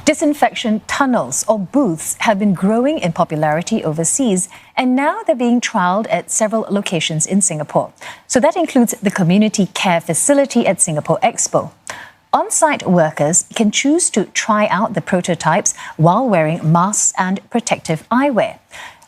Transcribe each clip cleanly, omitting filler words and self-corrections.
Disinfection tunnels or booths have been growing in popularity overseas, and now they're being trialled at several locations in Singapore. So that includes the community care facility at Singapore Expo. On-site workers can choose to try out the prototypes while wearing masks and protective eyewear.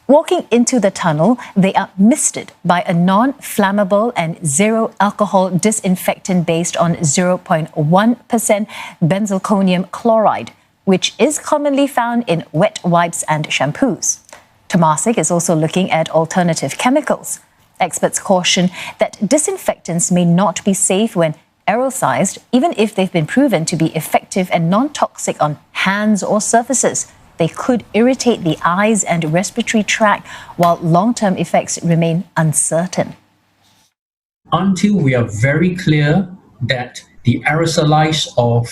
Walking into the tunnel, they are misted by a non-flammable and zero-alcohol disinfectant based on 0.1% benzalkonium chloride, which is commonly found in wet wipes and shampoos. Temasek is also looking at alternative chemicals. Experts caution that disinfectants may not be safe when aerosolized, even if they've been proven to be effective and non-toxic on hands or surfaces. They could irritate the eyes and respiratory tract, while long-term effects remain uncertain. Until we are very clear that the aerosolize of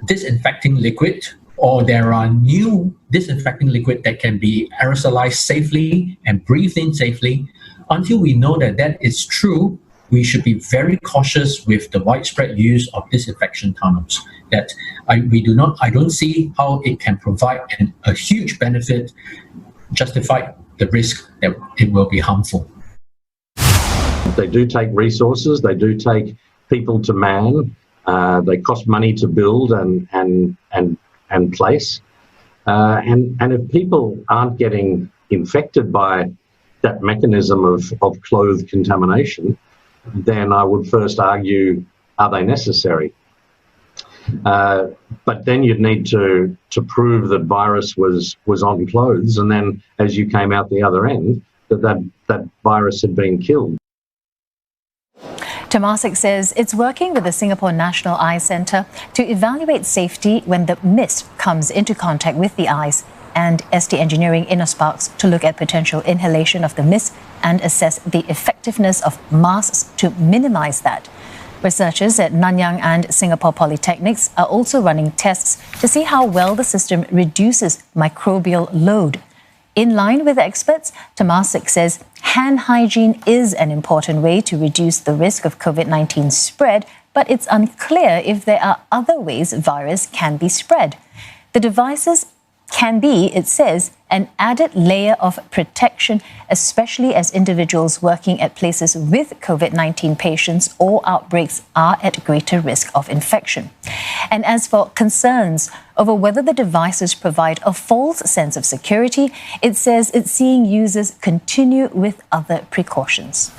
disinfecting liquid, or there are new disinfecting liquid that can be aerosolized safely and breathed in safely, until we know that that is true, we should be very cautious with the widespread use of disinfection tunnels. That I don't see how it can provide a huge benefit, justify the risk that it will be harmful. They do take resources, they do take people to man, they cost money to build and place. And if people aren't getting infected by that mechanism of clothes contamination, then I would first argue, are they necessary? But then you'd need to prove that virus was on clothes, and then as you came out the other end, that virus had been killed. Temasek says it's working with the Singapore National Eye Centre to evaluate safety when the mist comes into contact with the eyes, and ST Engineering Innosparks to look at potential inhalation of the mist and assess the effectiveness of masks to minimise that. Researchers at Nanyang and Singapore Polytechnics are also running tests to see how well the system reduces microbial load. In line with the experts, Temasek says hand hygiene is an important way to reduce the risk of COVID-19 spread, but it's unclear if there are other ways virus can be spread. The devices can be, it says, an added layer of protection, especially as individuals working at places with COVID-19 patients or outbreaks are at greater risk of infection. And as for concerns over whether the devices provide a false sense of security, it says it's seeing users continue with other precautions.